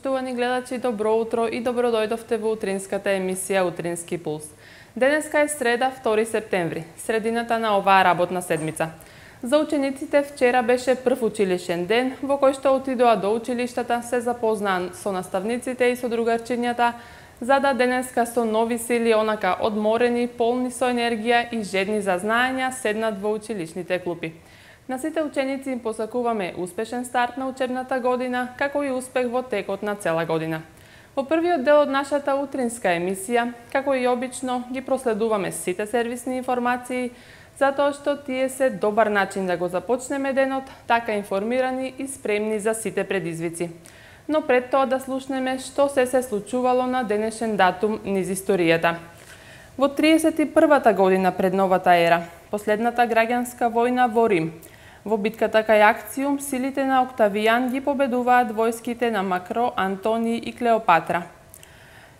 Поштовани гледачи, добро утро и добро дојдовте во утринската емисија Утрински пулс. Денеска е среда, 2 септември, средината на оваа работна седмица. За учениците вчера беше прв училишен ден, во кој што отидоа до училиштата, се запознаа со наставниците и со другарчињата, за да денеска со нови сили, онака одморени, полни со енергија и жедни за знаења, седнат во училишните клупи. На сите ученици им посакуваме успешен старт на учебната година, како и успех во текот на цела година. Во првиот дел од нашата утринска емисија, како и обично, ги проследуваме сите сервисни информации, затоа што тие се добар начин да го започнеме денот, така информирани и спремни за сите предизвици. Но пред тоа да слушнеме што се случувало на денешен датум низ историјата. Во 31-та година пред новата ера, последната граѓанска војна во Рим, во битката кај Акциум, силите на Октавијан ги победуваат војските на Макро, Антони и Клеопатра.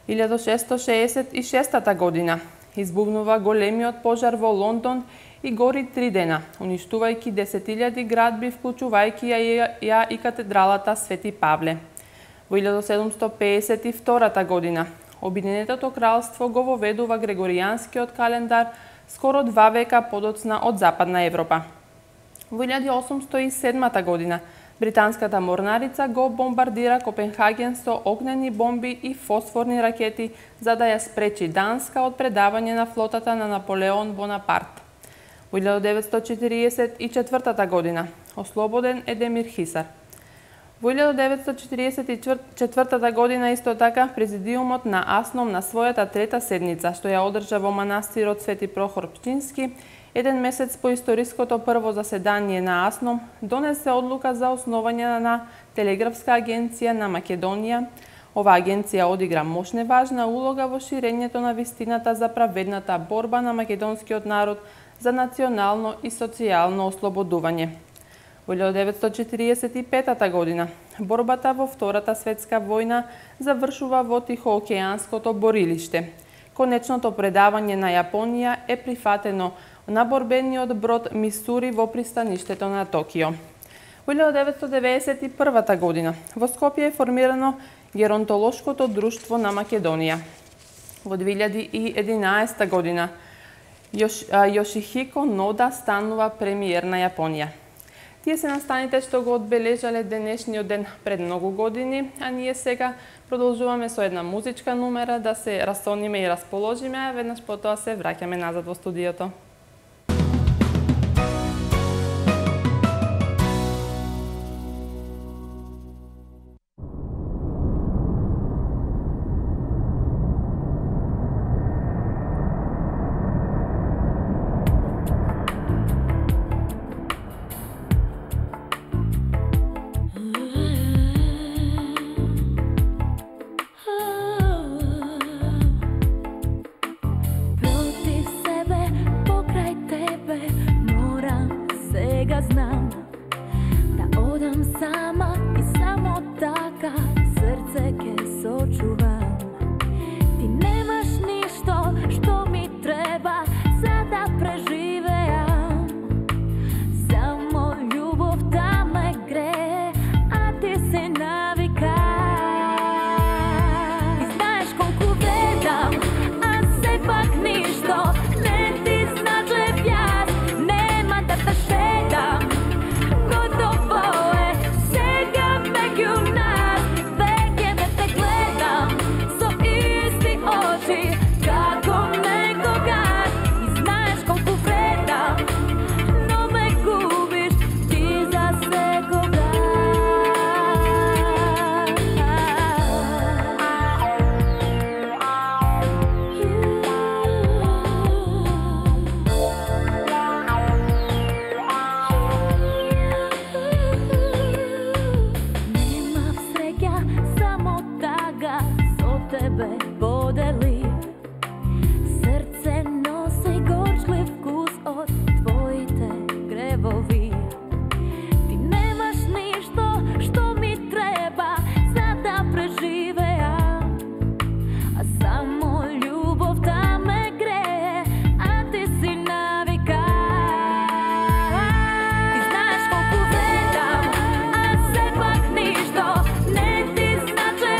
1666 година избувнува големиот пожар во Лондон и гори 3 дена, уништувајќи 10.000 градби, вклучувајќи ја и катедралата Свети Павле. Во 1752 година Обединетото кралство го воведува Грегоријанскиот календар скоро 2 века подоцна од Западна Европа. Во 1807 година британската морнарица го бомбардира Копенхаген со огнени бомби и фосфорни ракети за да ја спречи Данска од предавање на флотата на Наполеон Бонапарт. Во 1944 година ослободен Едемир Хисар. Во 1944 година исто така президиумот на АСНОМ на својата трета седница, што ја одржа во манастирот Свети Прохор Пчински, еден месец по историското прво заседание на АСНОМ, донесе одлука за основање на Телеграфска агенција на Македонија. Оваа агенција одигра мощна важна улога во ширењето на вистината за праведната борба на македонскиот народ за национално и социјално ослободување. Во 1945 година борбата во Втората светска војна завршува во Тихоокеанското борилиште. Конечното предавање на Јапонија е прифатено на борбениот брод Мисури во пристаништето на Токио. Во 1991 година во Скопје е формирано Геронтолошкото друштво на Македонија. Во 2011 година Јошихико Нода станува премиер на Јапонија. Тие се настаните што го одбележале денешниот ден пред многу години, а ние сега продолжуваме со една музичка номера да се расониме и расположиме, а веднаш потоа се враќаме назад во студиото. Ništa ne ti znače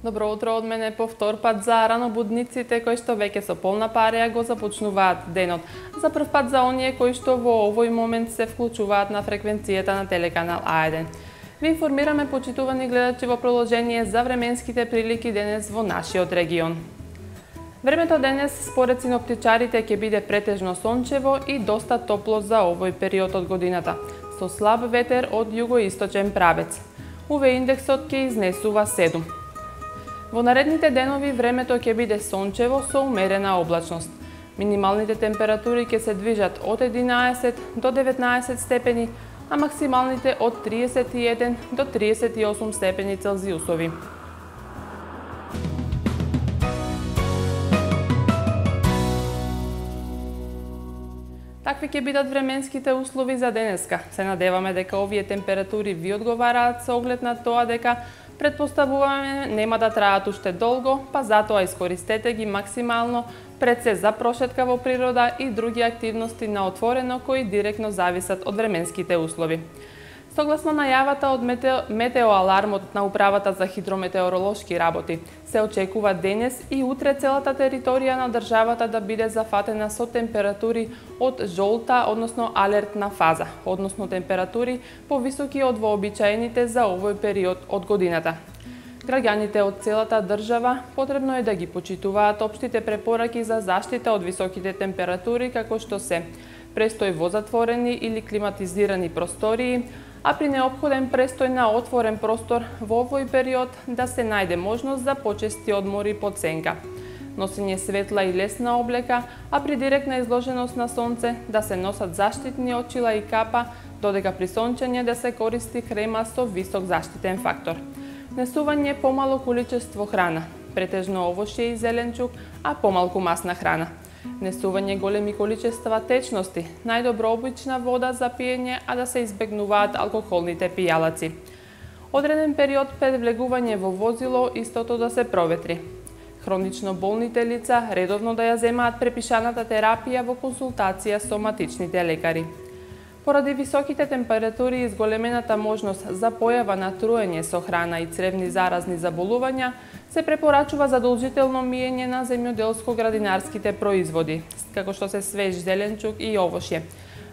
Добро утро од мене повтор пат за ранобудниците кои што веќе со полна пареја го започнуваат денот. За прв пат за оние кои што во овој момент се вклучуваат на фреквенцијата на телеканал А1. Ви информираме, почитувани гледачи, во продолжение за временските прилики денес во нашиот регион. Времето денес според синоптичарите ќе биде претежно сончево и доста топло за овој период од годината, со слаб ветер од југоисточен правец. УВ индексот ќе изнесува 7. Во наредните денови времето ќе биде сончево со умерена облачност. Минималните температури ќе се движат од 11 до 19 степени, а максималните од 31 до 38 степени Целзиусови. Такви ќе бидат временските услови за денеска. Се надеваме дека овие температури ви одговараат со оглед на тоа дека предпоставуваме нема да траат уште долго, па затоа искористете ги максимално пред се за прошетка во природа и други активности на отворено кои директно зависат од временските услови. Согласно најавата од метеоалармот на Управата за хидрометеоролошки работи, се очекува денес и утре целата територија на државата да биде зафатена со температури од жолта, односно алертна фаза, односно температури повисоки од вообичаените за овој период од годината. Граѓаните од целата држава потребно е да ги почитуваат општите препораки за заштита од високите температури, како што се престој во затворени или климатизирани простории, а при неопходен престој на отворен простор во овој период да се најде можност за почести одмори под сенка. Носење светла и лесна облека, а при директна изложеност на сонце да се носат заштитни очила и капа, додека при сончење да се користи крема со висок заштитен фактор. Внесување помало количество храна, претежно овошје и зеленчук, а помалку масна храна. Внесување големи количества течности, најдобро обична вода за пиење, а да се избегнуваат алкохолните пијалаци. Одреден период пред влегување во возило истото да се проветри. Хронично болните лица редовно да ја земаат препишаната терапија во консултација со матичните лекари. Поради високите температури и зголемената можност за појава на труење со храна и цревни заразни заболувања, се препорачува задолжително миење на земјоделско-градинарските производи, како што се свеж зеленчук и овошје.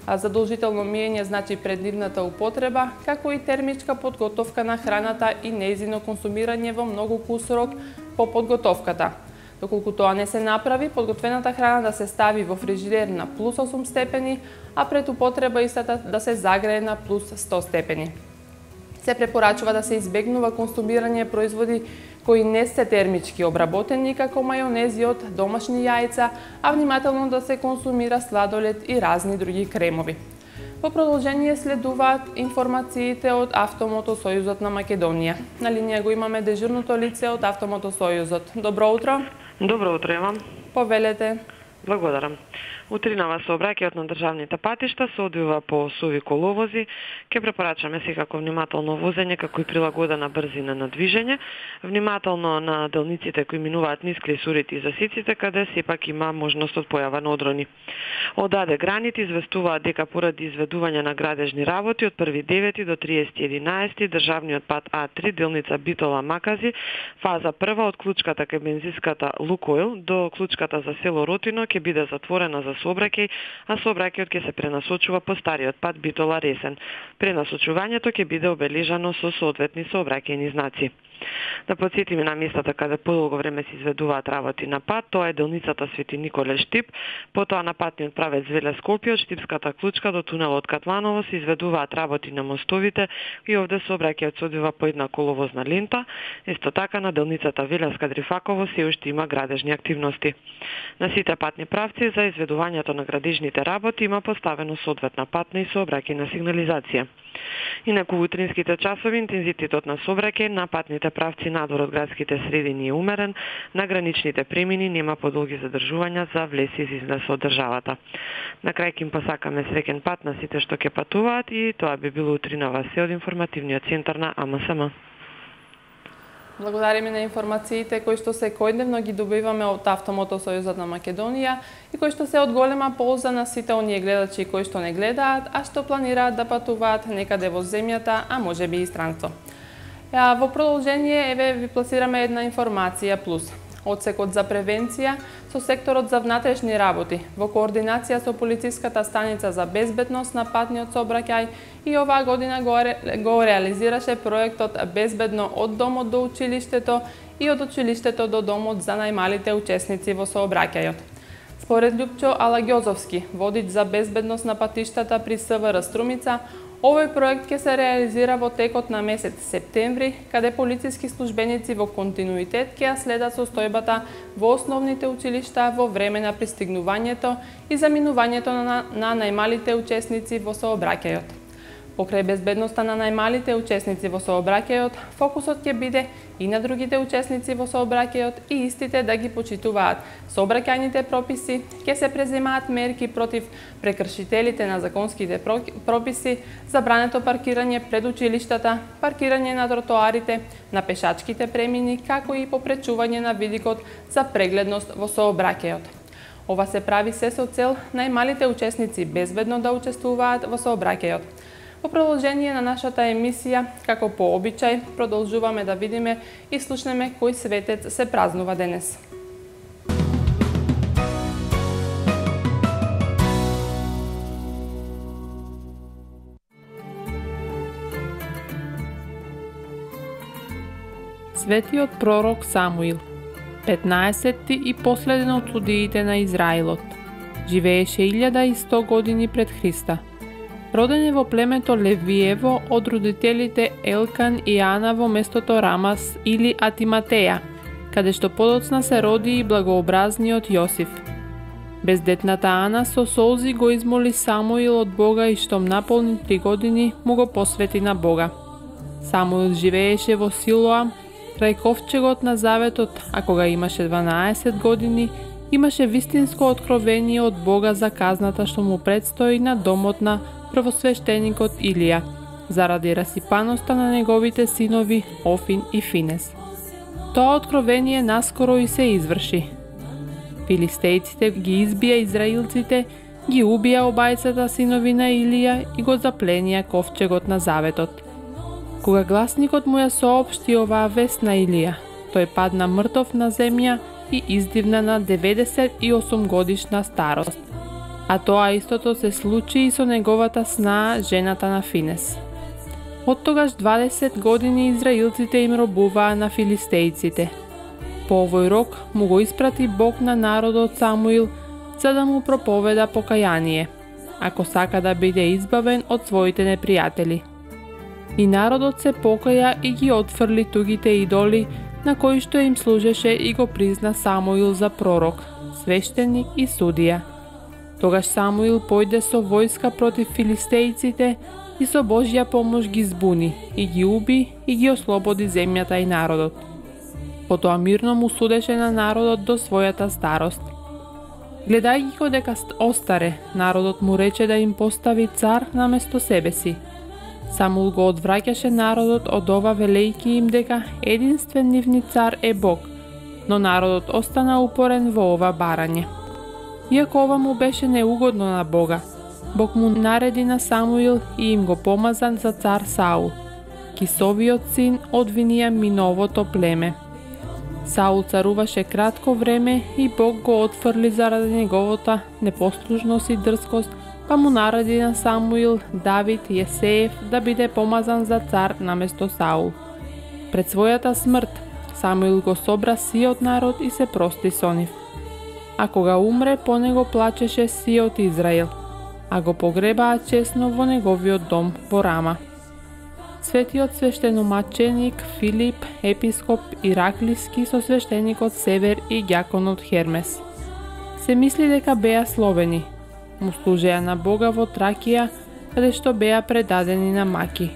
А задолжително миење значи преднивната употреба, како и термичка подготовка на храната и нејзино консумирање во многу кусок по подготовката. Доколку тоа не се направи, подготвената храна да се стави во фрижидер на плюс 8 степени, а пред употреба истата да се загрее на плюс 100 степени. Се препорачува да се избегнува консумирање производи кои не се термички обработени, како мајонези од домашни јајца, а внимателно да се консумира сладолед и разни други кремови. Во продолжение следуваат информациите од Автомотосојузот на Македонија. На линија го имаме дежурното лице од Автомотосојузот. Добро утро. Добро утро имам. Повелете. Благодарам. Утринава сообраќајот на државните патишта се одвива по суви коловози. Ке препорачаме секако внимателно возење, како и прилагодена брзина на движење. Внимателно на делниците кои минуваат низ клисурите и засиците, каде сепак има можност од појава на одрони. Од АД Гранит известуваат дека поради изведување на градежни работи од 1.9 до 30.11 државниот пат А3 делница Битола Макази, фаза прва од клучката кај бензинската Лукойл до клучката за село Ротино ќе биде затворена за сообраќај, а сообраќајот ќе се пренасочува по стариот пат Битола Ресен. Пренасочувањето ќе биде обележано со соодветни сообраќајни знаци. Да подсетиме на местата каде подолго време се изведуваат работи на пат, тоа е делницата Свети Николе Штип, потоа на патниот правец Веле Скопје од Штипската клучка до тунелот Катланово се изведуваат работи на мостовите и овде сообраќајот се одвива по една коловозна лента. Исто така на делницата Веле Скадрифаково се уште има градежни активности. На сите патни правци за изведувањето на градежните работи има поставено соодветна патна и сообраќајна сигнализација. Инаку утринските часови интензитетот на сообраќај на патните правци надвор од градските средини е умерен, на граничните премини нема подолги задржувања за влез и излез од државата. На крај ќе им посакаме среќен пат на сите што ќе патуваат и тоа би било утринава се од информативниот центар на АМСМ. Благодариме на информациите кои што секојдневно ги добиваме од Автомотосојузот на Македонија и кои што се од голема полза на сите оние гледачи кои што не гледаат, а што планираат да патуваат некаде во земјата, а можеби и странство. Во продолжение, еве ви пласираме една информација плюс. Одсекот за превенција со секторот за внатрешни работи во координација со полициската станица за безбедност на патниот сообраќај и оваа година го реализираше проектот Безбедно од домот до училиштето и од училиштето до домот за најмалите учесници во сообраќајот. Според Љупчо Алагјозовски, водич за безбедност на патиштата при СВР Струмица, овој проект ќе се реализира во текот на месец септември, каде полициски службеници во континуитет ќе ја следат состојбата во основните училишта во време на пристигнувањето и заминувањето на најмалите учесници во сообраќајот. Покрај безбедноста на најмалите учесници во сообраќајот, фокусот ќе биде и на другите учесници во сообраќајот и истите да ги почитуваат сообраќајните прописи, ќе се преземаат мерки против прекршителите на законските прописи, забрането паркирање пред училиштата, паркирање на тротоарите, на пешачките премини, како и попречување на видикот за прегледност во сообраќајот. Ова се прави се со цел најмалите учесници безбедно да учествуваат во сообраќајот. Во продолжение на нашата емисија, како по обичај, продолжуваме да видиме и слушнеме кој светец се празнува денес. Светиот пророк Самуил, 15-ти и последен од судиите на Израилот, живееше 1100 години пред Христа. Роден е во племето Левиево од родителите Елкан и Ана во местото Рамас или Атиматеја, каде што подоцна се роди и благообразниот Јосиф. Бездетната Ана со солзи го измоли Самуил од Бога и штом наполни 3 години му го посвети на Бога. Самуил живееше во Силоам, крај ковчегот на заветот, а кога имаше 12 години, имаше вистинско откровение од Бога за казната што му предстои на домот на првосвештеникот Илија, заради расипаноста на неговите синови Офин и Финес. Тоа откровение наскоро и се изврши. Филистејците ги избија израилците, ги убија обајцата синови на Илија и го запленија ковчегот на заветот. Кога гласникот му ја соопшти оваа вест на Илија, тој падна мртов на земја и издивна на 98 годишна старост. А тоа истото се случи и со неговата снаа, жената на Финес. Од тогаш 20 години израилците им робуваа на филистејците. По овој рок му го испрати Бог на народот Самуил за да му проповеда покаяние, ако сака да биде избавен од своите непријатели. И народот се покаја и ги отфрли тугите идоли на кои што им служеше и го призна Самуил за пророк, свештеник и судија. Тогаш Самуил појде со војска против филистејците и со Божја помош ги збуни и ги уби и ги ослободи земјата и народот. Потоа мирно му судеше на народот до својата старост. Гледајќи го дека остаре, народот му рече да им постави цар наместо себе си. Самуил го одвраќаше народот од ова велејќи им дека единствен нивни цар е Бог, но народот остана упорен во ова барање. Иако ова му беше неугодно на Бога, Бог му нареди на Самуил и им го помазан за цар Саул, Кисовиот син од Винијаминовото племе. Саул царуваше кратко време и Бог го отфрли заради неговата непослушност и дрскост, па му нареди на Самуил Давид Јесеев да биде помазан за цар наместо Саул. Пред својата смрт, Самуил го собра сиот народ и се прости со нив. А кога умре, по него плачеше сиот Израел, а го погребаа чесно во неговиот дом во Рама. Светиот свештеномаченик Филип, епископ Ираклиски со свештеникот Север и ѓаконот Хермес се мисли дека беа словени, му служеа на Бога во Тракија, каде што беа предадени на маки.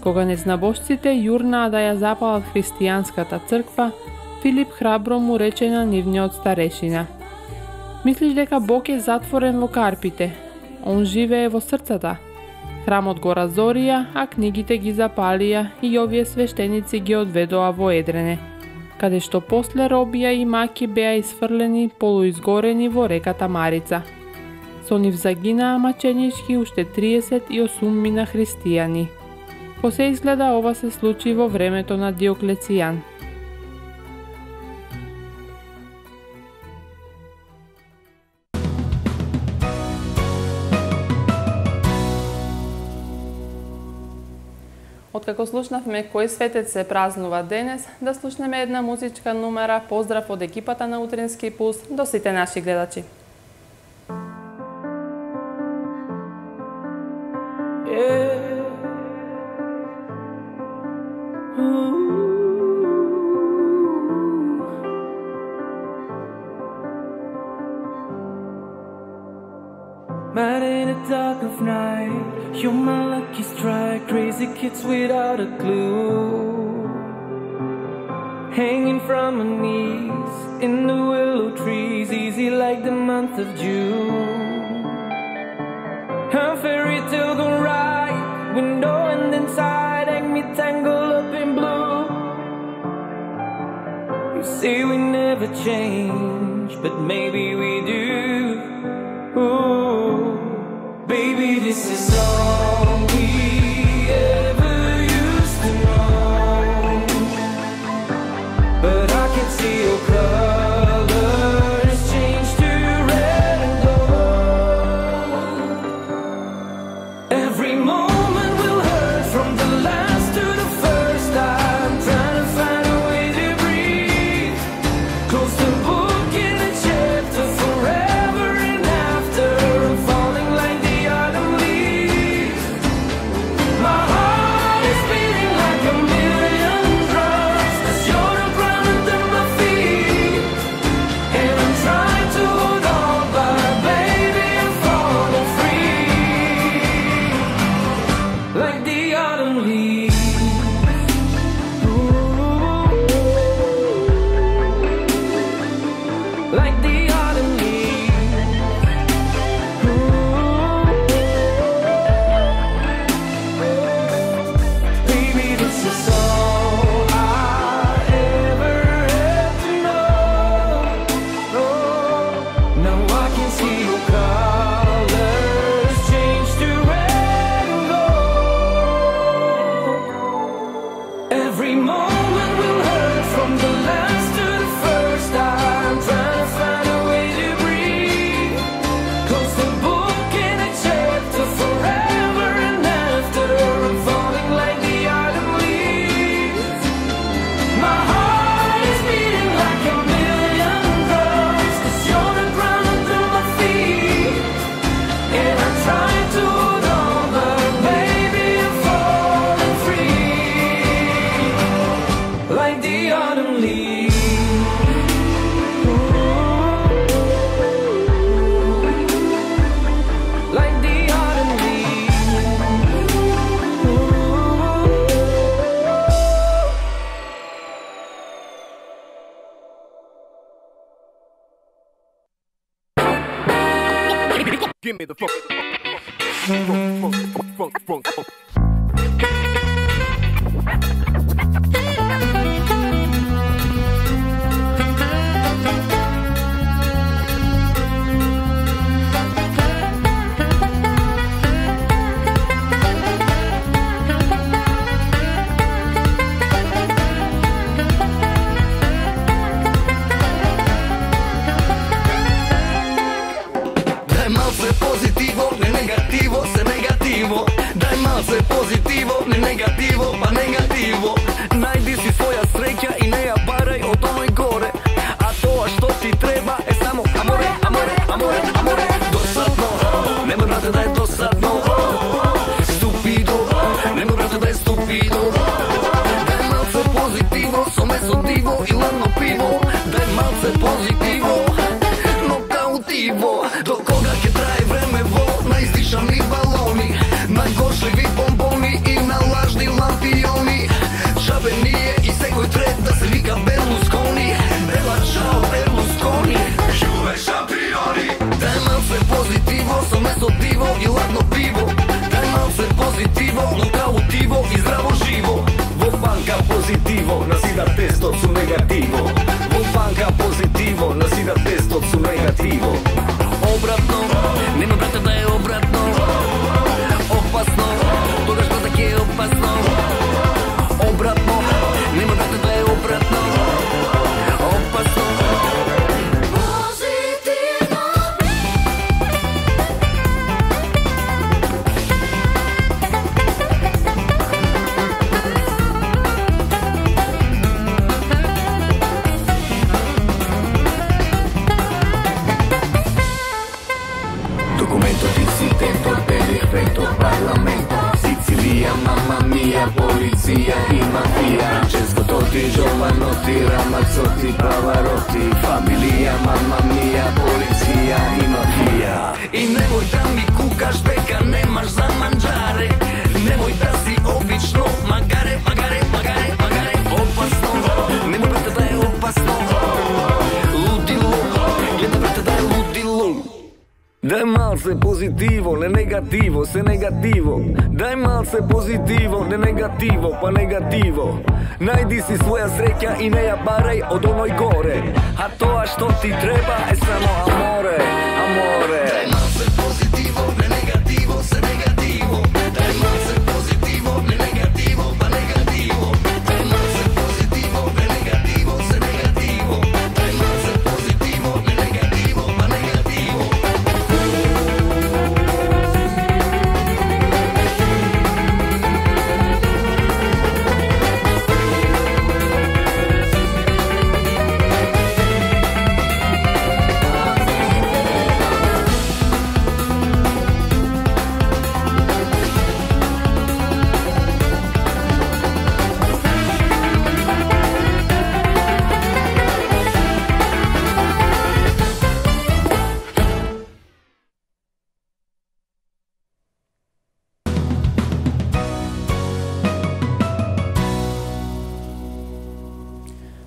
Кога незнабожците јурнаа да ја запалат христијанската црква, Филип храбро му рече на нивниот старешина: "Мислиш дека Бог е затворен во Карпите? Он живее во срцата. Храмот го разорија, а книгите ги запалија и овие свештеници ги одведоа во Едрене, каде што после робија и маки беа изфрлени полуизгорени во реката Марица. Со нив загинаа маченички уште 38 христијани. Како се изгледа, ова се случи во времето на Диоклецијан. Откако слушнавме кој светец се празнува денес, да слушнеме една музичка номера поздрав од екипата на Утрински пулс до сите наши гледачи. Mad in the dark of night, you're my lucky strike. Crazy kids without a clue, hanging from my knees in the willow trees, easy like the month of June. A fairy tale gone right, window and inside, hang me tangled up in blue. You say we never change, but maybe we do. Ooh, baby, this is all we ever used to know. But I can see your colors change to red and gold. Every moment will hurt, from the last to the first. I'm trying to find a way to breathe. Close the book in a chapter forever. Give me the funk. Positivo, ne negativo, se negativo. Daj malce pozitivo, ne negativo, pa negativo. Najdi si svoja sreća i ne ja baraj od onoj gore. A to što ti treba je samo amore, amore, amore, amore. Dosadno, nemoj brate da je dosadno. Stupido, nemoj brate da je stupido. Daj malce pozitivo, some sodivo i ladno pivo. Daj malce pozitivo, nokautivo. Do koga ke traje vremevo, najizdišani baloni, najgoršljivi bomboni i na lažni lampioni. Šabe nije i segoj tret da se vika Berlusconi. Bella ciao Berlusconi, Juve šampioni. Daj malce pozitivo, some sodivo i ladno pivo. Daj malce pozitivo, nokautivo i zdravo živo. Vo banka pozitivo, nasida testo su negativo. Vo banka pozitivo, полиција и мафија. Често ти Giovanotti, Ramazzotti, Pavarotti, familiја, мама мија, полиција и мафија. И немој да ми кукаш дека немаш за манџаре, немој да си обично магаре, магаре, магаре, магаре. Опасно, немој брате да е опасно. Лудило, гледа брате да е лудило. Daj malce pozitivo, ne negativo, se negativo. Daj malce pozitivo, ne negativo, pa negativo. Najdi si svoja sreća i ne jabaraj od onoj gore. A to a što ti treba je samo amore, amore. Daj malce pozitivo, ne negativo, se negativo. Daj malce pozitivo, ne negativo, pa negativo. Daj malce pozitivo, ne negativo, se negativo. Daj malce pozitivo, ne negativo, pa negativo.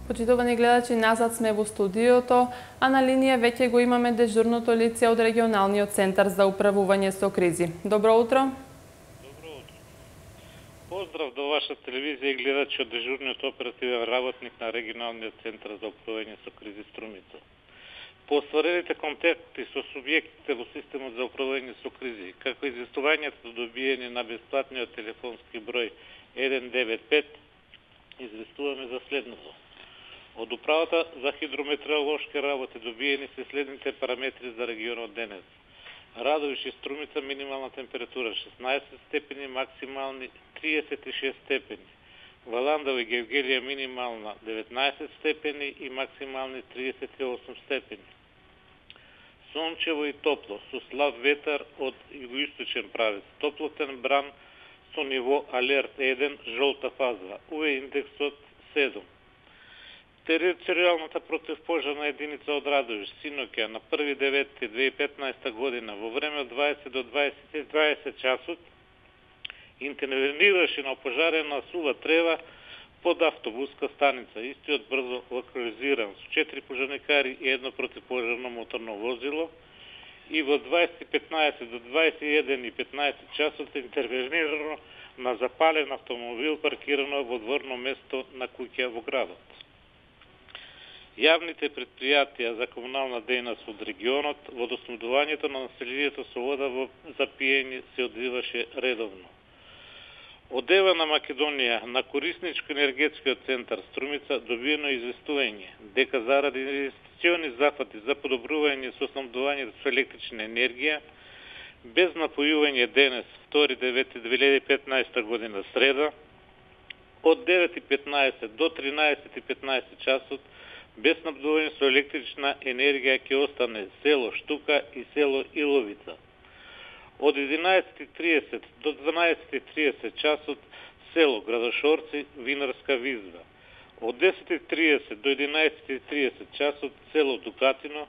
Почитувани гледачи, назад сме во студиото, а на линија веќе го имаме дежурното лице од регионалниот центар за управување со кризи. Добро утро. Добро утро. Поздрав до ваша телевизија и гледачи од дежурниот оперативен работник на регионалниот центар за управување со кризи Струмица. По остварените контакти со субјектите во системот за управување со кризи, како известувањето добиени на бесплатниот телефонски број 195, известуваме за следното. Од управата за хидрометеоролошки работи добиени се следните параметри за регионот денес. Радовиш и Струмица минимална температура 16 степени, максимални 36 степени. Валандово и Гевгелија минимална 19 степени и максимални 38 степени. Сончево и топло, со слаб ветар од југоисточен правец. Топлотен бран со ниво алерт 1, жолта фаза. УВ индексот 7. Територијалната противпожарна единица од Радовиш синоќа на 1.9.2015 година во време од 20 до 20 часот интервенираше на опожарена сува трева под автобуска станица. Истиот брзо локализиран со 4 пожарникари и едно противпожарно моторно возило и во 20.15 до 21.15 часот интервенирано на запален автомобил паркирано во дворно место на куќа во градот. Јавните предпријатија за комунална дејност од регионот, водоснабдувањето на населението со вода за пиење се одвиваше редовно. Од Дева на Македонија на Корисничко-енергетскиот центар Струмица добиено известување дека заради инвестициони зафати за подобрување со снабдувањето со електрична енергија, без напојување денес 2.9.2015 година среда, од 9.15 до 13.15 часот, без снабдување со електрична енергија ќе остане село Штука и село Иловица. Од 11.30 до 12.30 часот село Градошорци, Винарска Визба. Од 10.30 до 11.30 часот село Дукатино,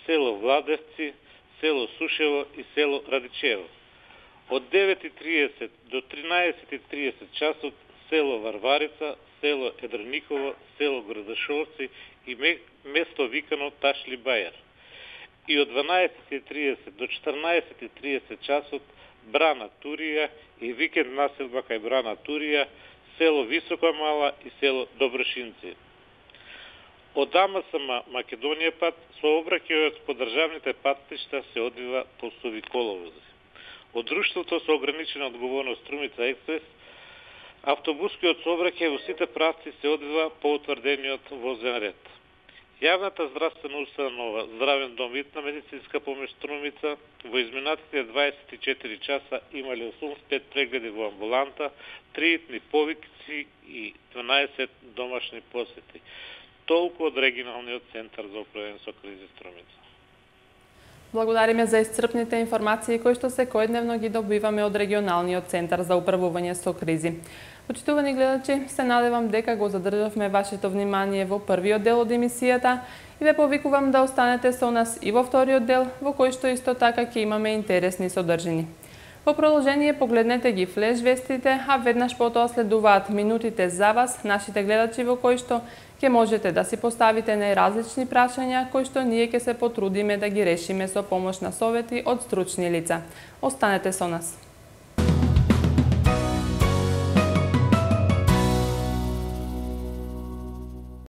село Владевци, село Сушево и село Радичево. Од 9.30 до 13.30 часот село Варварица, село Едрониково, село Градошорци и место викано Ташли Бајар. И од 12.30 до 14.30 часот Брана Турија и викенд населба кај Брана Турија, село Висока Мала и село Доброшинци. Од АМСМ Македонија пат сообраќајот по државните патишта се одвива по суви коловози. Од друштвото со ограничена одговорност Струмица Експрес, автобускиот сообраќај во сите правци се одвива по утврдениот возен ред. Јавната здравствена установа Здравен дом Итна медицинска помош Струмица во изминатите 24 часа имале 85 прегледи во амбуланта, 3 итни повикци и 12 домашни посети. Толку од регионалниот центар за управување со кризи Струмица. Благодариме за исцрпните информации кои што секојдневно ги добиваме од регионалниот центар за управување со кризи. Почитувани гледачи, се надевам дека го задржавме вашето внимание во првиот дел од емисијата и ве повикувам да останете со нас и во вториот дел, во кој што исто така ќе имаме интересни содржини. Во продолжение погледнете ги флеш вестите, а веднаш потоа следуваат минутите за вас, нашите гледачи, во кои што ќе можете да си поставите најразлични прашања кои што ние ќе се потрудиме да ги решиме со помош на совети од стручни лица. Останете со нас.